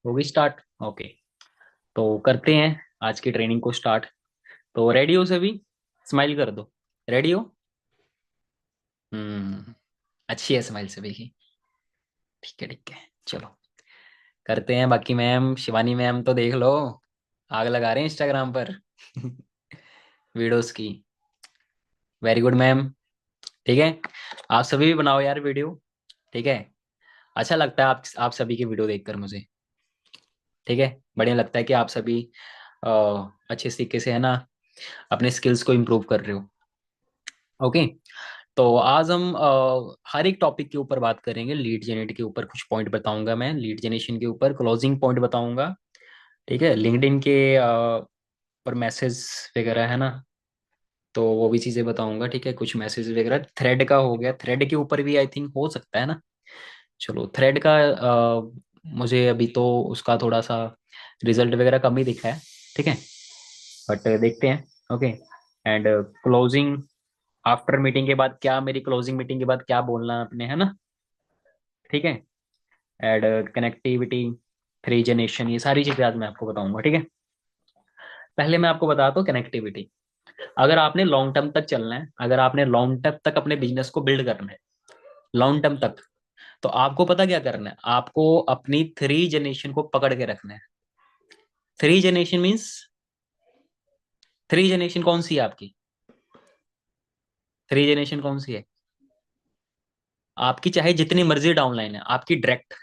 होगी start. Okay, तो करते हैं आज की ट्रेनिंग को स्टार्ट। तो रेडी हो सभी? स्माइल कर दो। रेडी हो? हम्म। अच्छी है स्माइल सभी की। ठीक है ठीक है, चलो करते हैं। बाकी मैम, शिवानी मैम तो देख लो, आग लगा रहे हैं इंस्टाग्राम पर वीडियोस की। Very good ma'am. ठीक है, आप सभी भी बनाओ यार वीडियो। ठीक है, अच्छा लगता है आप सभी की वीडियो देखकर मुझे। ठीक है, बढ़िया लगता है कि आप सभी अ, अच्छे तरीके से है ना अपने स्किल्स को इम्प्रूव कर रहे हो। ओके, तो आज हम हर एक टॉपिक के ऊपर बात करेंगे। लीड जनरेट के ऊपर कुछ पॉइंट बताऊंगा मैं, लीड जनरेशन के ऊपर क्लोजिंग पॉइंट बताऊंगा। ठीक है, लिंक्डइन के पर मैसेज वगैरह है ना, तो वो भी चीज़ें बताऊंगा। ठीक है, कुछ मैसेज वगैरह थ्रेड का हो गया, थ्रेड के ऊपर भी आई थिंक हो सकता है ना। चलो थ्रेड का मुझे अभी तो उसका थोड़ा सा रिजल्ट वगैरह कम ही दिखा है। ठीक है, बट देखते हैं। Okay, and closing after meeting के बाद क्या, मेरी क्लोजिंग मीटिंग के बाद क्या बोलना है अपने, है ना। ठीक है, एड कनेक्टिविटी, थ्री जनरेशन, ये सारी चीजें आज मैं आपको बताऊंगा। ठीक है, पहले मैं आपको बताता हूँ कनेक्टिविटी। अगर आपने लॉन्ग टर्म तक चलना है, अगर आपने लॉन्ग टर्म तक अपने बिजनेस को बिल्ड करना है, लॉन्ग टर्म तक, तो आपको पता क्या करना है, आपको अपनी थ्री जनरेशन को पकड़ के रखना है। Three generation means, three generation कौन सी है आपकी? थ्री जनरेशन कौन सी है आपकी? चाहे जितनी मर्जी डाउनलाइन है आपकी, डायरेक्ट,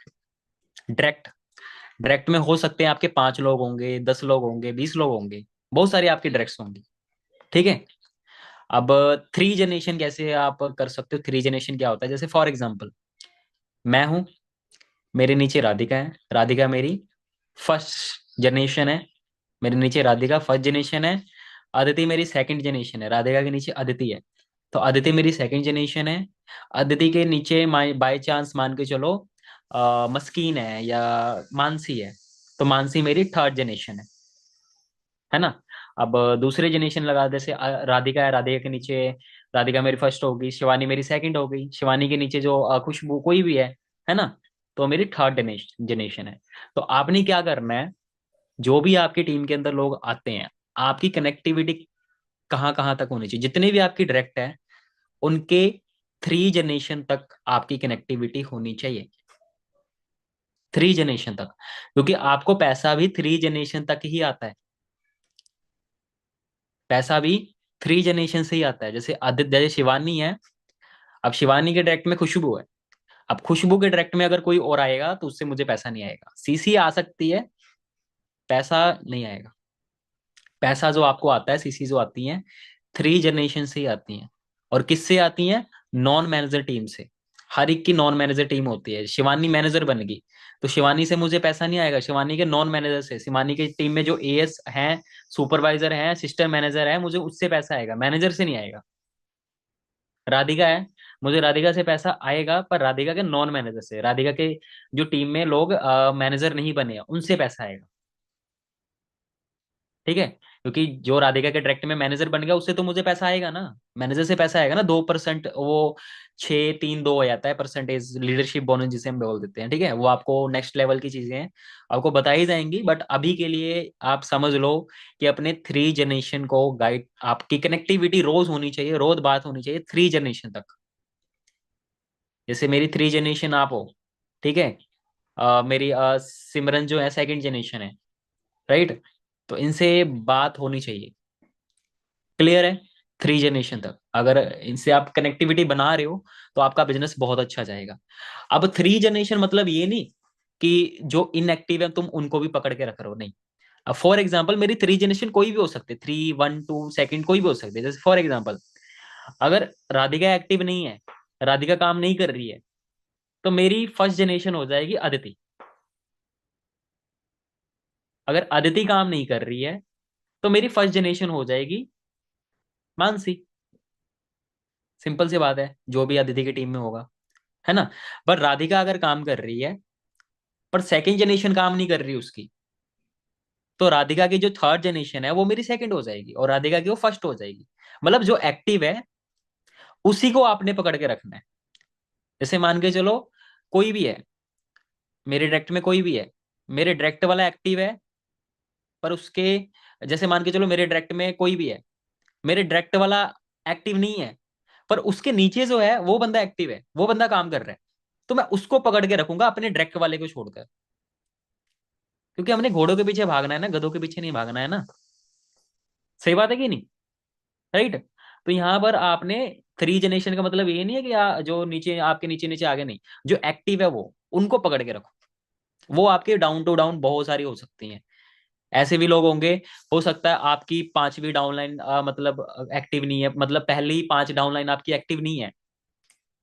डायरेक्ट, डायरेक्ट में हो सकते हैं आपके 5 लोग होंगे, 10 लोग होंगे, 20 लोग होंगे, बहुत सारी आपकी डायरेक्ट्स होंगी। ठीक है, अब थ्री जनरेशन कैसे आप कर सकते हो? थ्री जनरेशन क्या होता है? जैसे फॉर एग्जाम्पल, मैं हूं, मेरे नीचे राधिका है, राधिका मेरी फर्स्ट जनरेशन है, मेरे नीचे राधिका फर्स्ट जनरेशन है। अदिति मेरी सेकंड जनरेशन है, राधिका के नीचे अदिति है, तो अदिति मेरी सेकंड जनरेशन है। अदिति के नीचे बाय चांस मान के चलो मस्कीन है या मानसी है, तो मानसी मेरी थर्ड जनरेशन है ना। अब दूसरे जनरेशन लगा, जैसे राधिका है, राधिका के नीचे राधिका मेरी फर्स्ट होगी, शिवानी मेरी सेकंड हो गई, शिवानी के नीचे जो खुशबू कोई भी है ना, तो मेरी थर्ड जनरेशन है। तो आपने क्या करना है, जो भी आपकी टीम के अंदर लोग आते हैं, आपकी कनेक्टिविटी कहाँ कहाँ तक होनी चाहिए? जितने भी आपकी डायरेक्ट है उनके थ्री जनरेशन तक आपकी कनेक्टिविटी होनी चाहिए, थ्री जनरेशन तक, क्योंकि आपको पैसा भी थ्री जनरेशन तक ही आता है। पैसा भी थ्री जनरेशन से ही आता है। जैसे आदित्य, जैसे शिवानी है, अब शिवानी के डायरेक्ट में खुशबू है, अब खुशबू के डायरेक्ट में अगर कोई और आएगा तो उससे मुझे पैसा नहीं आएगा। सीसी आ सकती है, पैसा नहीं आएगा। पैसा जो आपको आता है, सीसी जो आती है, थ्री जनरेशन से ही आती हैं। और किससे आती हैं? नॉन मैनेजर टीम से। हर एक की नॉन मैनेजर टीम होती है। शिवानी मैनेजर बन गई तो शिवानी से मुझे पैसा नहीं आएगा, शिवानी के नॉन मैनेजर से, शिवानी की टीम में जो एएस हैं, सुपरवाइजर हैं, सिस्टम मैनेजर है, मुझे उससे पैसा आएगा, मैनेजर से नहीं आएगा। राधिका है, मुझे राधिका से पैसा आएगा, पर राधिका के नॉन मैनेजर से, राधिका के जो टीम में लोग मैनेजर नहीं बने हैं, उनसे पैसा आएगा। ठीक है, क्योंकि जो राधिका के डायरेक्ट में मैनेजर बन गया उससे तो मुझे पैसा आएगा ना, मैनेजर से पैसा आएगा ना। 2% वो 6-3-2 हो जाता है परसेंटेज, लीडरशिप बोनस जिसे हम बोल देते हैं। ठीक है, वो आपको नेक्स्ट लेवल की चीजें हैं, आपको बताई जाएंगी, बट अभी के लिए आप समझ लो कि अपने थ्री जनरेशन को गाइड, आपकी कनेक्टिविटी रोज होनी चाहिए, रोज बात होनी चाहिए थ्री जनरेशन तक। जैसे मेरी थ्री जनरेशन आप हो, ठीक है, मेरी सिमरन जो है सेकंड जनरेशन है, राइट, तो इनसे बात होनी चाहिए। क्लियर है? थ्री जनरेशन तक अगर इनसे आप कनेक्टिविटी बना रहे हो तो आपका बिजनेस बहुत अच्छा जाएगा। अब थ्री जनरेशन मतलब ये नहीं कि जो इनएक्टिव है तुम उनको भी पकड़ के रख रहे हो, नहीं। अब फॉर एग्जाम्पल मेरी थ्री जनरेशन कोई भी हो सकते, 3, 1, 2 सेकंड कोई भी हो सकते, जैसे फॉर एग्जाम्पल अगर राधिका एक्टिव नहीं है, राधिका काम नहीं कर रही है, तो मेरी फर्स्ट जनरेशन हो जाएगी अदिति। अगर अदिति काम नहीं कर रही है तो मेरी फर्स्ट जनरेशन हो जाएगी मानसी। सिंपल सी बात है, जो भी अदिति की टीम में होगा, है ना। पर राधिका अगर काम कर रही है, पर सेकंड जनरेशन काम नहीं कर रही उसकी, तो राधिका की जो थर्ड जनरेशन है वो मेरी सेकंड हो जाएगी और राधिका की वो फर्स्ट हो जाएगी। मतलब जो एक्टिव है उसी को आपने पकड़ के रखना है। जैसे मान के चलो कोई भी है, मेरे डायरेक्ट में कोई भी है, मेरे डायरेक्ट वाला एक्टिव है, पर उसके, जैसे मान के चलो मेरे डायरेक्ट में कोई भी है, मेरे डायरेक्ट वाला एक्टिव नहीं है, पर उसके नीचे जो है वो बंदा एक्टिव है, वो बंदा काम कर रहा है, तो मैं उसको पकड़ के रखूंगा अपने डायरेक्ट वाले को छोड़कर। क्योंकि हमने घोड़ों के पीछे भागना है ना, गधों के पीछे नहीं भागना है ना। सही बात है कि नहीं? राइट। तो यहाँ पर आपने थ्री जनरेशन का मतलब ये नहीं है कि जो नीचे आपके नीचे नीचे आगे नहीं, जो एक्टिव है वो, उनको पकड़ के रखो। वो आपके डाउन टू डाउन बहुत सारी हो सकती हैं। ऐसे भी लोग होंगे, हो सकता है आपकी पांचवी डाउनलाइन मतलब एक्टिव नहीं है, मतलब पहले ही पांच डाउनलाइन आपकी एक्टिव नहीं है,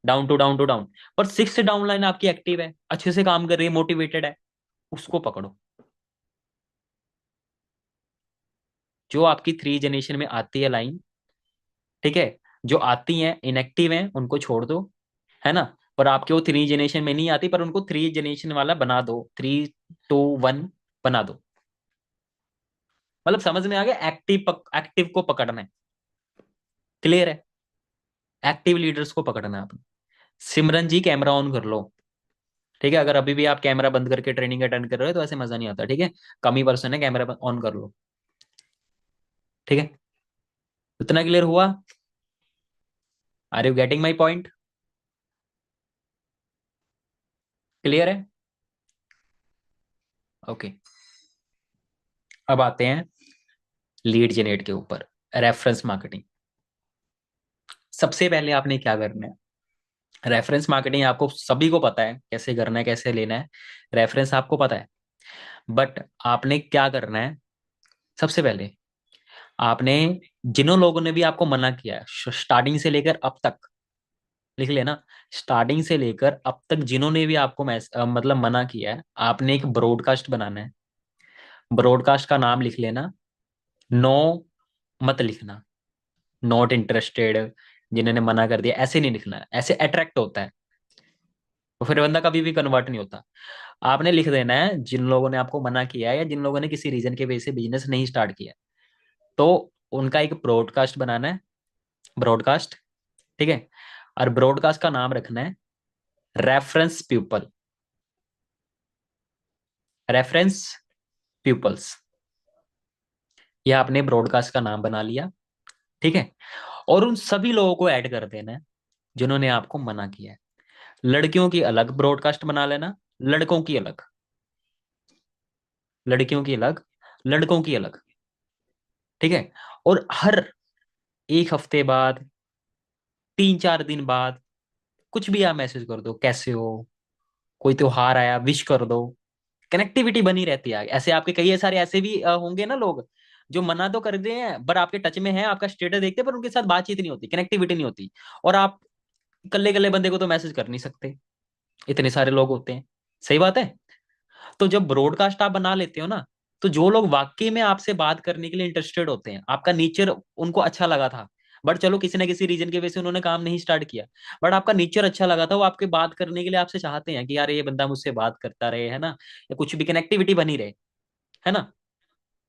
down to down to down, पर सिक्स डाउनलाइन आपकी एक्टिव है, अच्छे से काम कर रही है, मोटिवेटेड है, उसको पकड़ो। जो आपकी थ्री जनरेशन में आती है लाइन, ठीक है, जो आती हैं इनएक्टिव हैं उनको छोड़ दो, है ना। पर आपके वो थ्री जनरेशन में नहीं आती, पर उनको थ्री जनरेशन वाला बना दो, 3, 2, 1 बना दो। मतलब समझ में आ गया, एक्टिव को पकड़ना है। क्लियर है? एक्टिव लीडर्स को पकड़ना है आपने। सिमरन जी कैमरा ऑन कर लो। ठीक है, अगर अभी भी आप कैमरा बंद करके ट्रेनिंग अटेंड कर रहे हो तो ऐसे मजा नहीं आता, ठीक है। कम ही पर्सन है, कैमरा ऑन कर लो। ठीक है, इतना क्लियर हुआ? Are you getting my point? Clear है? ओके। अब आते हैं लीड जनरेट के ऊपर, रेफरेंस मार्केटिंग। सबसे पहले आपने क्या करना है, रेफरेंस मार्केटिंग आपको सभी को पता है कैसे करना है, कैसे लेना है, रेफरेंस आपको पता है। बट आपने क्या करना है, सबसे पहले आपने, जिन्हों लोगों ने भी आपको मना किया है स्टार्टिंग से लेकर अब तक, लिख लेना, स्टार्टिंग से लेकर अब तक जिन्होंने भी आपको मतलब मना किया है, आपने एक ब्रॉडकास्ट बनाना है। ब्रॉडकास्ट का नाम लिख लेना, नो मत लिखना, नॉट इंटरेस्टेड, जिन्होंने मना कर दिया, ऐसे नहीं लिखना है, ऐसे अट्रैक्ट होता है, तो फिर बंदा कभी भी कन्वर्ट नहीं होता। आपने लिख देना है जिन लोगों ने आपको मना किया है या जिन लोगों ने किसी रीजन के वजह से बिजनेस नहीं स्टार्ट किया, तो उनका एक ब्रॉडकास्ट बनाना है, ब्रॉडकास्ट। ठीक है, और ब्रॉडकास्ट का नाम रखना है रेफरेंस पीपल, रेफरेंस पीपल्स। यह आपने ब्रॉडकास्ट का नाम बना लिया। ठीक है, और उन सभी लोगों को ऐड कर देना है जिन्होंने आपको मना किया है। लड़कियों की अलग ब्रॉडकास्ट बना लेना, लड़कों की अलग, लड़कियों की अलग, लड़कों की अलग। ठीक है, और हर एक हफ्ते बाद, 3, 4 दिन बाद, कुछ भी आप मैसेज कर दो, कैसे हो, कोई त्योहार आया विश कर दो। कनेक्टिविटी बनी रहती है। ऐसे आपके कई सारे ऐसे भी होंगे ना लोग, जो मना तो कर दे हैं पर आपके टच में है, आपका स्टेटस देखते हैं, पर उनके साथ बातचीत नहीं होती, कनेक्टिविटी नहीं होती। और आप कल्ले कल्ले बंदे को तो मैसेज कर नहीं सकते, इतने सारे लोग होते हैं। सही बात है। तो जब ब्रॉडकास्ट आप बना लेते हो ना, तो जो लोग वाकई में आपसे बात करने के लिए इंटरेस्टेड होते हैं, आपका नेचर उनको अच्छा लगा था, बट चलो किसी ना किसी रीजन की वजह से उन्होंने काम नहीं स्टार्ट किया, बट आपका नेचर अच्छा लगा था, वो आपके बात करने के लिए आपसे चाहते हैं कि यार ये बंदा मुझसे बात करता रहे, है ना, या कुछ भी कनेक्टिविटी बनी रहे, है ना,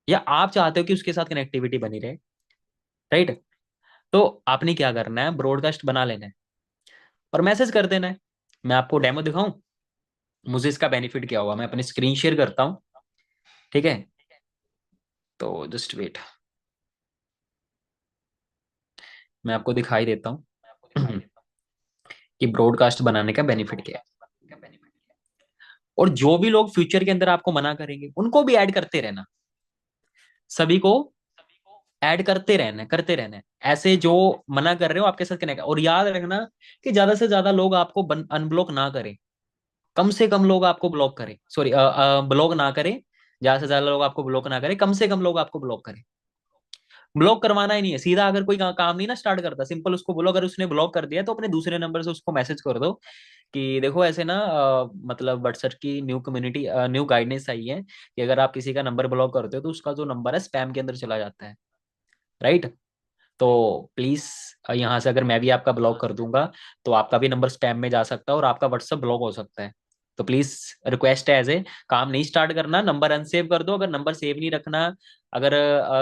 या आप चाहते हो कि उसके साथ कनेक्टिविटी बनी रहे। राइट। तो आपने क्या करना है, ब्रॉडकास्ट बना लेना है और मैसेज कर देना है। मैं आपको डेमो दिखाऊं, मुझे इसका बेनिफिट क्या हुआ, मैं अपनी स्क्रीन शेयर करता हूँ। ठीक है, तो जस्ट वेट, मैं आपको दिखाई देता हूँ कि ब्रॉडकास्ट बनाने का बेनिफिट क्या है। और जो भी लोग फ्यूचर के अंदर आपको मना करेंगे उनको भी ऐड करते रहना, सभी को ऐड करते रहना है। ऐसे जो मना कर रहे हो आपके साथ कनेक्ट, और याद रखना कि ज्यादा से ज्यादा लोग आपको अनब्लॉक ना करें, कम से कम लोग आपको ब्लॉक करें, सॉरी ब्लॉक ना करें। ज्यादा से ज्यादा लोग आपको ब्लॉक ना करें, कम से कम लोग आपको ब्लॉक करें। ब्लॉक करवाना ही नहीं है, सीधा अगर कोई काम नहीं ना स्टार्ट करता, सिंपल उसको बोलो, अगर उसने ब्लॉक कर दिया तो अपने दूसरे नंबर से उसको मैसेज कर दो कि देखो ऐसे ना मतलब व्हाट्सएप की न्यू कम्युनिटी न्यू गाइडेंस आई है कि अगर आप किसी का नंबर ब्लॉक करते हो तो उसका जो नंबर है स्पैम के अंदर चला जाता है। राइट। तो प्लीज, यहाँ से अगर मैं भी आपका ब्लॉक कर दूंगा तो आपका भी नंबर स्पैम में जा सकता है और आपका व्हाट्सएप ब्लॉक हो सकता है। तो प्लीज, रिक्वेस्ट है, एज ए काम नहीं स्टार्ट करना, नंबर अनसेव कर दो, अगर नंबर सेव नहीं रखना, अगर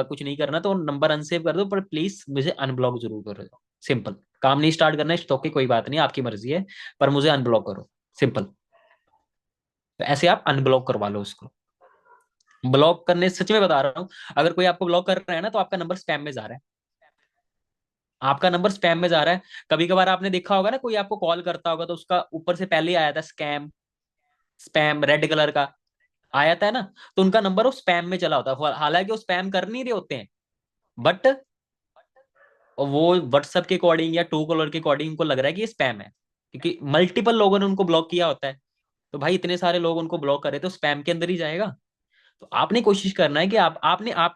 कुछ नहीं करना तो नंबर अनसेव कर दो, पर प्लीज मुझे अनब्लॉक जरूर कर दो। सिंपल, काम नहीं स्टार्ट करना है तो की कोई बात नहीं, आपकी मर्जी है, पर मुझे अनब्लॉक करो, सिंपल। तो ऐसे आप अनब्लॉक करवा लो उसको। ब्लॉक करने, सच में बता रहा हूँ, अगर कोई आपको ब्लॉक कर रहा है ना, तो आपका नंबर स्पैम में जा रहा है। आपका नंबर स्पैम में जा रहा है। कभी कभार आपने देखा होगा ना, कोई आपको कॉल करता होगा तो उसका ऊपर से पहले ही आया था स्कैम, स्पैम रेड कलर का आया था ना, तो उनका नंबर वो स्पैम में चला होता है, हालांकि वो स्पैम कर नहीं रहे होते हैं, बट वो व्हाट्सएप के अकॉर्डिंग या टू कॉलर के अकॉर्डिंग उनको लग रहा है कि ये स्पैम है, क्योंकि मल्टीपल लोगों ने उनको ब्लॉक किया होता है। तो भाई इतने सारे लोग उनको ब्लॉक करे तो स्पैम के अंदर ही जाएगा। तो आपने कोशिश करना है कि आप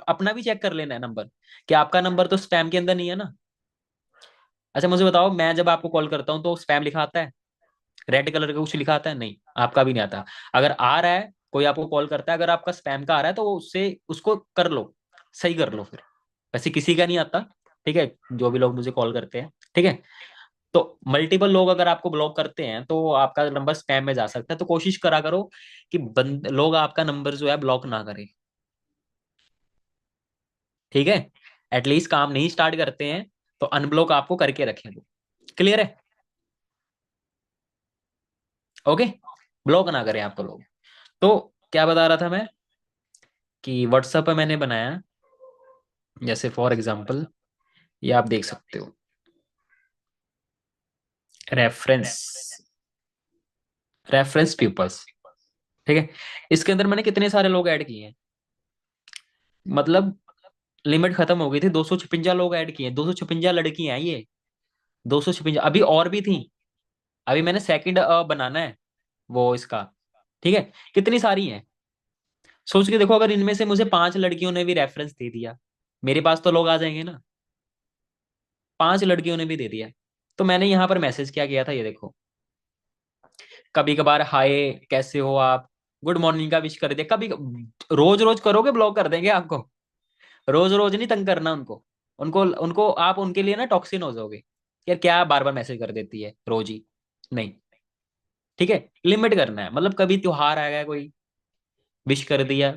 अपना भी चेक कर लेना है नंबर, कि आपका नंबर तो स्पैम के अंदर नहीं है ना। अच्छा मुझे बताओ, मैं जब आपको कॉल करता हूँ तो स्पैम लिखा आता है, रेड कलर का कुछ लिखा आता है? नहीं, आपका भी नहीं आता। अगर आ रहा है, कोई आपको कॉल करता है, अगर आपका स्पैम का आ रहा है, तो वो उससे उसको कर लो, सही कर लो फिर। वैसे किसी का नहीं आता, ठीक है, जो भी लोग मुझे कॉल करते हैं, ठीक है। तो मल्टीपल लोग अगर आपको ब्लॉक करते हैं तो आपका नंबर स्पैम में जा सकता है, तो कोशिश करा करो कि लोग आपका नंबर जो है ब्लॉक ना करें, ठीक है। एटलीस्ट काम नहीं स्टार्ट करते हैं तो अनब्लॉक आपको करके रखें वो। क्लियर है? ओके, ब्लॉक ना करें आपको लोग। तो क्या बता रहा था मैं, कि व्हाट्सएप पे मैंने बनाया, जैसे फॉर एग्जांपल ये आप देख सकते हो, रेफरेंस, रेफरेंस पीपल्स, ठीक है। इसके अंदर मैंने कितने सारे लोग ऐड किए हैं, मतलब लिमिट खत्म हो गई थी, 256 लोग ऐड किए हैं, 256 लड़कियां हैं ये, 256, अभी और भी थी। अभी मैंने सेकंड बनाना है वो इसका, ठीक है। कितनी सारी हैं, सोच के देखो, अगर इनमें से मुझे 5 लड़कियों ने भी रेफरेंस दे दिया, मेरे पास तो लोग आ जाएंगे ना। 5 लड़कियों ने भी दे दिया, तो मैंने यहाँ पर मैसेज क्या किया था, ये देखो, कभी कभार हाय कैसे हो आप, गुड मॉर्निंग का विश कर दिया। कभी रोज रोज करोगे ब्लॉक कर देंगे आपको, रोज रोज नहीं तंग करना उनको। उनको उनको आप उनके लिए ना टॉक्सिन हो जाओगे, यार क्या बार बार मैसेज कर देती है रोज ही, नहीं, ठीक है। लिमिट करना है, मतलब कभी त्योहार आ गया कोई, विश कर दिया।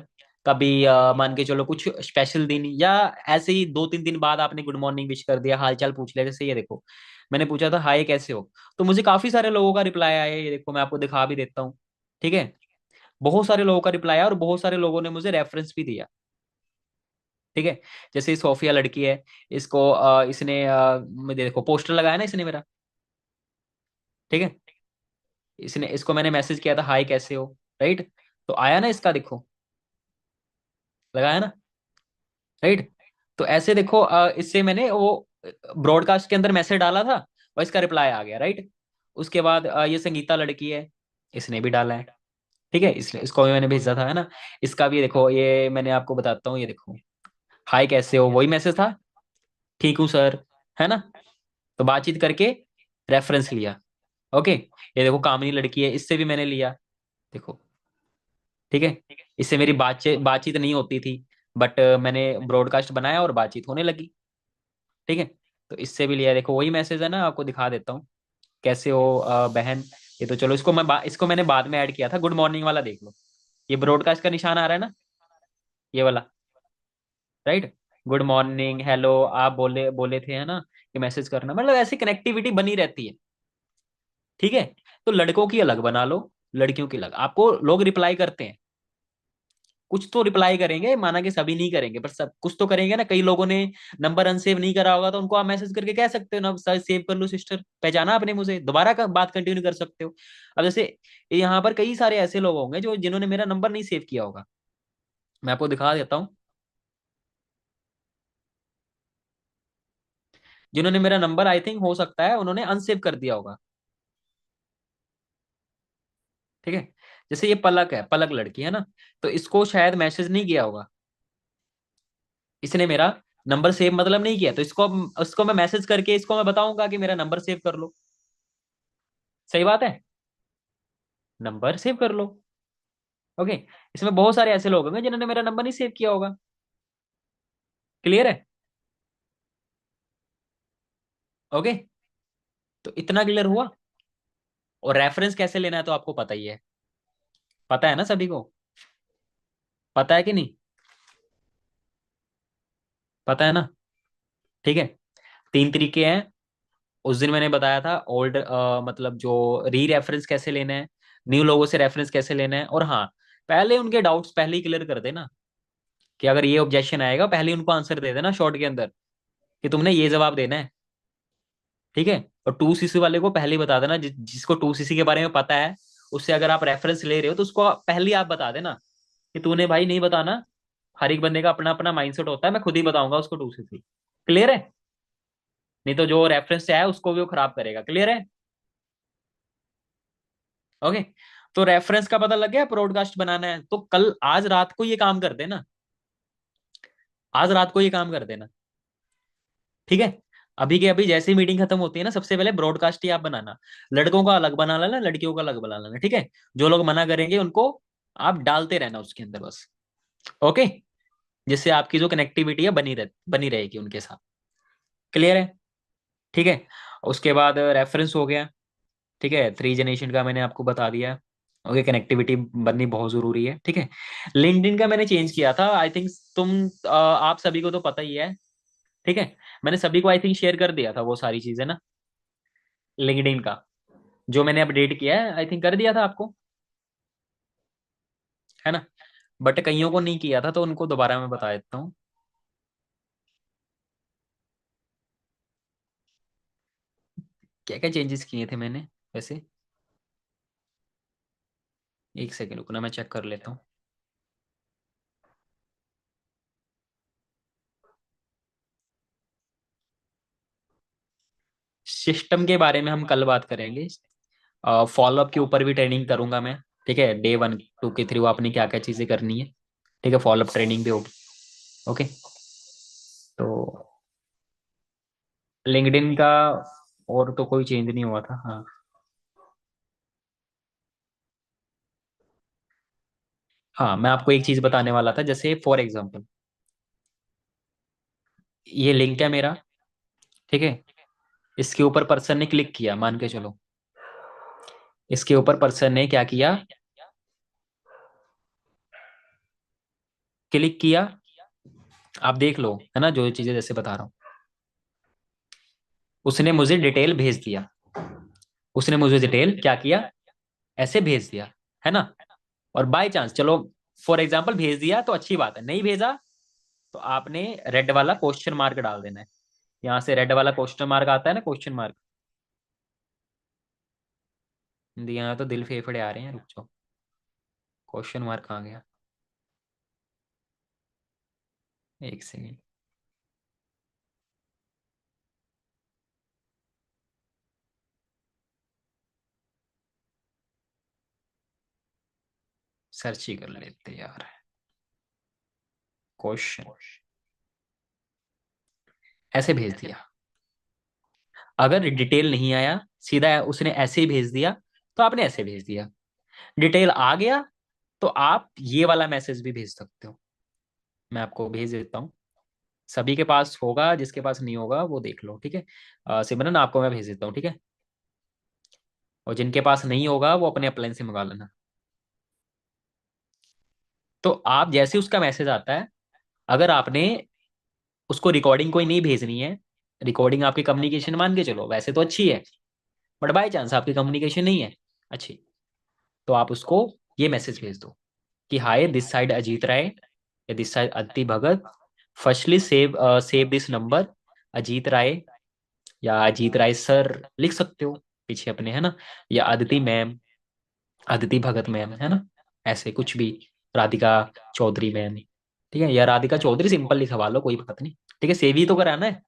कभी मान के चलो कुछ स्पेशल दिन, या ऐसे ही 2-3 दिन बाद आपने गुड मॉर्निंग विश कर दिया, हाल चाल पूछ लिया। जैसे ये देखो, मैंने पूछा था हाय कैसे हो, तो मुझे काफी सारे लोगों का रिप्लाई आया है, ये देखो मैं आपको दिखा भी देता हूँ, ठीक है। बहुत सारे लोगों का रिप्लाई आया और बहुत सारे लोगों ने मुझे रेफरेंस भी दिया, ठीक है। जैसे सोफिया लड़की है, इसको इसने मुझे देखो पोस्टर लगाया ना इसने मेरा, ठीक है। इसने, इसको मैंने मैसेज किया था हाय कैसे हो, राइट, तो आया ना इसका, देखो लगाया ना, राइट। तो ऐसे देखो इससे मैंने वो ब्रॉडकास्ट के अंदर मैसेज डाला था और इसका रिप्लाई आ गया, राइट। उसके बाद ये संगीता लड़की है, इसने भी डाला है, ठीक है, इसने, इसको भी मैंने भेजा था, है ना। इसका भी देखो, ये मैंने आपको बताता हूँ, ये देखो हाय कैसे हो, वही मैसेज था, ठीक हूँ सर, है ना। तो बातचीत करके रेफरेंस लिया, ओके। ये देखो कामनी लड़की है, इससे भी मैंने लिया, देखो, ठीक है। इससे मेरी बातचीत बातचीत नहीं होती थी, बट मैंने ब्रॉडकास्ट बनाया और बातचीत होने लगी, ठीक है। तो इससे भी लिया, देखो वही मैसेज है ना, आपको दिखा देता हूँ, कैसे हो बहन। ये तो चलो, इसको इसको मैंने बाद में ऐड किया था, गुड मॉर्निंग वाला देख लो, ये ब्रॉडकास्ट का निशान आ रहा है ना, ये वाला, राइट। गुड मॉर्निंग हेलो, आप बोले बोले थे है ना कि मैसेज करना, मतलब ऐसी कनेक्टिविटी बनी रहती है, ठीक है। तो लड़कों की अलग बना लो, लड़कियों की अलग, आपको लोग रिप्लाई करते हैं, कुछ तो रिप्लाई करेंगे, माना कि सभी नहीं करेंगे, पर सब कुछ तो करेंगे ना। कई लोगों ने नंबर अनसेव नहीं करा होगा, तो उनको आप मैसेज करके कह सकते हो ना, सेव कर लो सिस्टर, पहचाना आपने मुझे, दोबारा का बात कंटिन्यू कर सकते हो। अब जैसे यहाँ पर कई सारे ऐसे लोग होंगे जो, जिन्होंने मेरा नंबर नहीं सेव किया होगा, मैं आपको दिखा देता हूँ। जिन्होंने मेरा नंबर, आई थिंक हो सकता है उन्होंने अनसेव कर दिया होगा, ठीक है। जैसे ये पलक है, पलक लड़की है ना, तो इसको शायद मैसेज नहीं किया होगा, इसने मेरा नंबर सेव मतलब नहीं किया, तो इसको मैं मैसेज करके इसको मैं बताऊंगा कि मेरा नंबर सेव कर लो, सही बात है, नंबर सेव कर लो, ओके। इसमें बहुत सारे ऐसे लोग होंगे जिन्होंने मेरा नंबर नहीं सेव किया होगा। क्लियर है? ओके, तो इतना क्लियर हुआ। और रेफरेंस कैसे लेना है तो आपको पता ही है, पता है ना सभी को, पता है कि नहीं, पता है ना, ठीक है। 3 तरीके हैं, उस दिन मैंने बताया था, ओल्ड मतलब जो री रेफरेंस कैसे लेना है, न्यू लोगों से रेफरेंस कैसे लेना है, और हाँ, पहले उनके डाउट्स पहले ही क्लियर कर देना, कि अगर ये ऑब्जेक्शन आएगा पहले ही उनको आंसर दे देना शॉर्ट के अंदर, कि तुमने ये जवाब देना है। ठीक है। और 2cc वाले को पहले ही बता देना, जिसको 2cc के बारे में पता है, उससे अगर आप रेफरेंस ले रहे हो तो उसको पहले ही आप बता देना कि तूने भाई नहीं बताना। हर एक बंदे का अपना अपना माइंडसेट होता है, मैं खुद ही बताऊंगा उसको 2cc। क्लियर है? नहीं तो जो रेफरेंस से है उसको भी वो खराब करेगा। क्लियर है? ओके। तो रेफरेंस का पता लग गया, ब्रॉडकास्ट बनाना है तो कल आज रात को ये काम कर देना। आज रात को ये काम कर देना। ठीक है। अभी के अभी जैसे ही मीटिंग खत्म होती है ना, सबसे पहले ब्रॉडकास्ट ही आप बनाना। लड़कों का अलग बना लेना, लड़कियों का अलग बना लेना। ठीक है। जो लोग मना करेंगे उनको आप डालते रहना उसके अंदर बस। ओके। जिससे आपकी जो कनेक्टिविटी है बनी रहेगी उनके साथ। क्लियर है? ठीक है। उसके बाद रेफरेंस हो गया। ठीक है, 3 जनरेशन का मैंने आपको बता दिया। ओके, कनेक्टिविटी बननी बहुत जरूरी है। ठीक है। लिंक्डइन का मैंने चेंज किया था, आई थिंक तुम आप सभी को तो पता ही है। ठीक है। मैंने सभी को आई थिंक शेयर कर दिया था वो सारी चीजें ना, लिंक्डइन का जो मैंने अपडेट किया है, आई थिंक कर दिया था आपको, है ना? बट कईयों को नहीं किया था तो उनको दोबारा मैं बता देता हूँ। क्या क्या चेंजेस किए थे मैंने वैसे। एक सेकेंड रुकना, मैं चेक कर लेता हूँ। सिस्टम के बारे में हम कल बात करेंगे। फॉलोअप के ऊपर भी ट्रेनिंग करूंगा मैं। ठीक है, डे 1 2 के थ्रू आपने क्या क्या चीजें करनी है। ठीक है, फॉलोअप ट्रेनिंग भी होगी। ओके। तो लिंक्डइन का और तो कोई चेंज नहीं हुआ था। हाँ। हाँ, मैं आपको एक चीज बताने वाला था, जैसे फॉर एग्जांपल ये लिंक है मेरा। ठीक है। इसके ऊपर पर्सन ने क्लिक किया, मान के चलो। इसके ऊपर पर्सन ने क्या किया, क्लिक किया। आप देख लो, है ना, जो चीजें जैसे बता रहा हूँ। उसने मुझे डिटेल भेज दिया। उसने मुझे डिटेल क्या किया, ऐसे भेज दिया, है ना? और बाय चांस चलो, फॉर एग्जाम्पल भेज दिया तो अच्छी बात है, नहीं भेजा तो आपने रेड वाला क्वेश्चन मार्क डाल देना है। यहाँ से रेड वाला क्वेश्चन मार्क आता है ना, क्वेश्चन मार्क। यहाँ तो दिल फेफड़े आ रहे हैं, रुक जाओ। क्वेश्चन मार्क कहाँ गया? एक सेकेंड। सर्च ही कर लेते यार। क्वेश्चन ऐसे भेज दिया। अगर डिटेल नहीं आया, सीधा उसने ऐसे ही भेज दिया, तो आपने ऐसे भेज दिया। डिटेल आ गया तो आप ये वाला मैसेज भी भेज सकते हो। मैं आपको भेज देता हूँ। सभी के पास होगा, जिसके पास नहीं होगा वो देख लो। ठीक है। सिमरन आपको मैं भेज देता हूँ। ठीक है। और जिनके पास नहीं होगा वो अपने अपलाइन से मंगा लेना। तो आप जैसे उसका मैसेज आता है, अगर आपने उसको रिकॉर्डिंग कोई नहीं भेजनी है, रिकॉर्डिंग आपकी कम्युनिकेशन मान के चलो वैसे तो अच्छी है, बट बाई चांस आपकी कम्युनिकेशन नहीं है अच्छी, तो आप उसको ये मैसेज भेज दो कि hi this side Ajit Rai या this side Aditi Bhagat, firstly save save this number Ajit Rai, या अजीत राय सर लिख सकते हो पीछे अपने, है ना? या अदिति मैम, अदिति भगत मैम, है ना? ऐसे कुछ भी, राधिका चौधरी मैम। ठीक है, या राधिका चौधरी सिंपल लिखवा लो, कोई बात नहीं। ठीक है, सेव ही तो कराना है।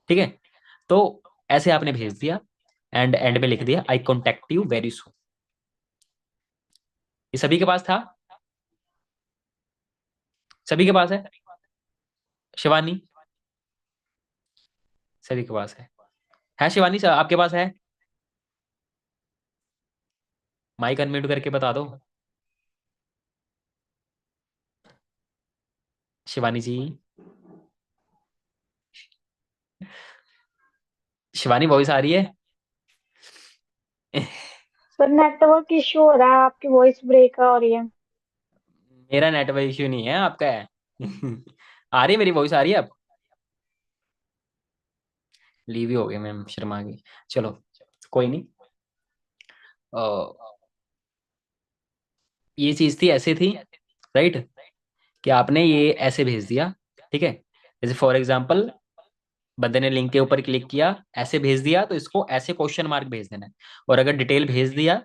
ठीक है। तो ऐसे आपने भेज दिया, एंड एंड में लिख दिया eye contact you very soon. ये सभी के पास था? सभी के पास है? शिवानी, सभी के पास है शिवानी सर आपके पास है? माइक अनम्यूट करके बता दो। शिवानी जी, शिवानी वॉइस आ रही है? सर नेटवर्क इश्यू हो रहा है, आपकी वॉइस ब्रेक हो रही है। मेरा नेटवर्क इश्यू नहीं है, आपका है। आ रही है मेरी वॉइस, आ रही है अब? लीव ही हो गए मैम, शर्मा गई। चलो, कोई नहीं। ये चीज थी, ऐसे थी, राइट, कि आपने ये ऐसे भेज दिया, ठीक है। जैसे फॉर एग्जाम्पल, बंदे ने लिंक के ऊपर क्लिक किया, ऐसे भेज दिया, तो इसको ऐसे क्वेश्चन मार्क भेज देना है। और अगर डिटेल भेज दिया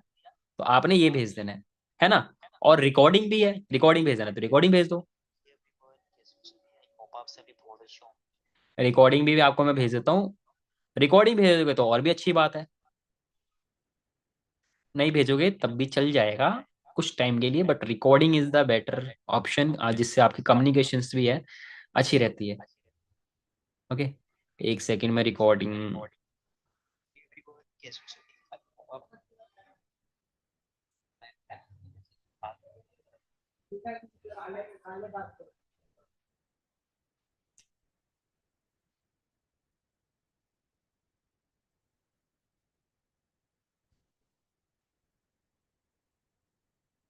तो आपने ये भेज देना है ना। और रिकॉर्डिंग भी है, रिकॉर्डिंग भेज देना है, तो रिकॉर्डिंग भेज दो। रिकॉर्डिंग भी आपको मैं भेज देता हूँ। रिकॉर्डिंग भेज दोगे तो और भी अच्छी बात है। नहीं भेजोगे तब भी चल जाएगा कुछ टाइम के लिए, but recording is the better option, जिससे आपकी कम्युनिकेशंस भी है अच्छी रहती है। ओके, एक सेकंड में रिकॉर्डिंग।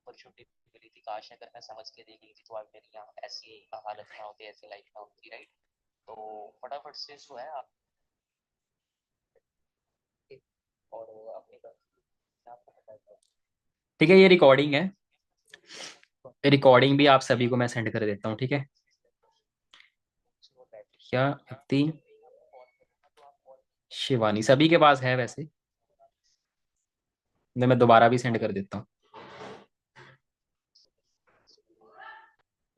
अपॉर्चुनिटी मिली थी, काश अगर मैं समझ के देख ली थी तो आज मेरी यहाँ ऐसी हालत ना होती, ऐसी लाइफ ना होती, राइट। तो फटाफट से जो है आप और अपनी आपको बताया। ठीक है, ये रिकॉर्डिंग है। रिकॉर्डिंग भी आप सभी को मैं सेंड कर देता हूँ, ठीक है। क्या व्यक्ति, शिवानी सभी के पास है वैसे, मैं दोबारा भी सेंड कर देता हूँ।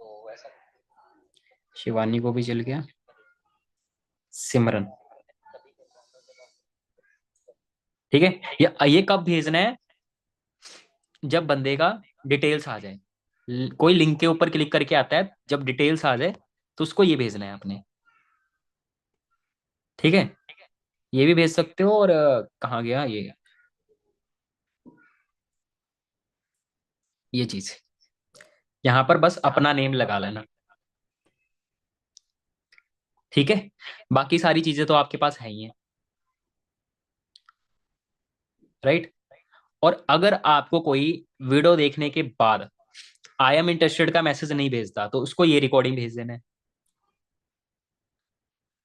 तो ऐसा शिवानी को भी चल गया, सिमरन, ठीक है। ये कब भेजना है, जब बंदे का डिटेल्स आ जाए। कोई लिंक के ऊपर क्लिक करके आता है, जब डिटेल्स आ जाए तो उसको ये भेजना है आपने, ठीक है। ये भी भेज सकते हो। और कहाँ गया ये चीज, यहाँ पर बस अपना नेम लगा लेना, ठीक है। बाकी सारी चीजें तो आपके पास है ही है, राइट। और अगर आपको कोई वीडियो देखने के बाद आई एम इंटरेस्टेड का मैसेज नहीं भेजता, तो उसको ये रिकॉर्डिंग भेज देना है।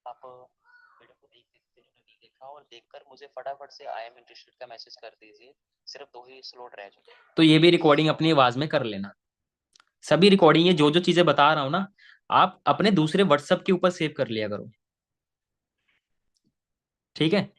आप वीडियो को देख देखते नहीं देखा और देखकर मुझे फटाफट से आई एम इंटरेस्टेड का मैसेज कर दीजिए। सिर्फ 2 ही स्लॉट रह चुके हैं। तो ये भी रिकॉर्डिंग अपनी आवाज में कर लेना। सभी रिकॉर्डिंग, ये जो जो चीजें बता रहा हूँ ना, आप अपने दूसरे व्हाट्सएप के ऊपर सेव कर लिया करो, ठीक है।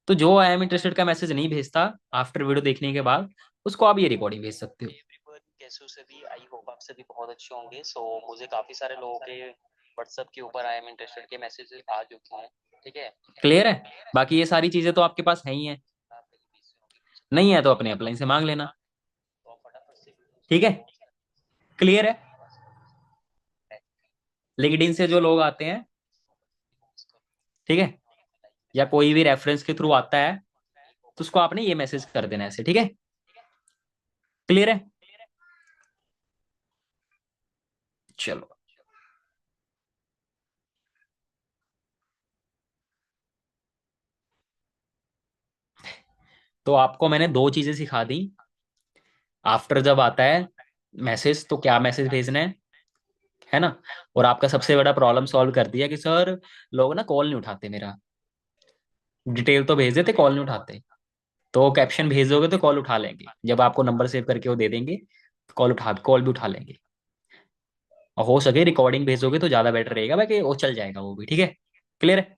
तो जो आई एम इंटरेस्टेड का मैसेज नहीं भेजता आफ्टर वीडियो देखने के बाद, उसको आप ये रिकॉर्डिंग भेज सकते हो। एवरीवन, कैसे से भी आई होप आप सभी बहुत अच्छे होंगे। सो मुझे काफी सारे लोगों के व्हाट्सएप के ऊपर आई एम इंटरेस्टेड के मैसेजेस आ चुके हैं, ठीक है। क्लियर है। बाकी ये सारी चीजें तो आपके पास है ही है, आप कहीं busy होंगे, मुझे नहीं है तो अपने अपलाइन से मांग लेना, तो आप फटाफट से ठीक है। क्लियर है। लिंक्डइन से जो लोग आते हैं, ठीक है, या कोई भी रेफरेंस के थ्रू आता है, तो उसको आपने ये मैसेज कर देना ऐसे, ठीक है। क्लियर है। चलो, तो आपको मैंने दो चीजें सिखा दी। आफ्टर जब आता है मैसेज, तो क्या मैसेज भेजना है ना। और आपका सबसे बड़ा प्रॉब्लम सॉल्व कर दिया कि सर लोग ना कॉल नहीं उठाते मेरा, डिटेल तो भेज देते, कॉल नहीं उठाते। तो कैप्शन भेजोगे तो कॉल उठा लेंगे, जब आपको नंबर सेव करके वो दे देंगे तो कॉल भी उठा लेंगे। और हो सके रिकॉर्डिंग भेजोगे तो ज्यादा बेटर रहेगा, बाकी वो चल जाएगा वो भी, ठीक है। क्लियर है।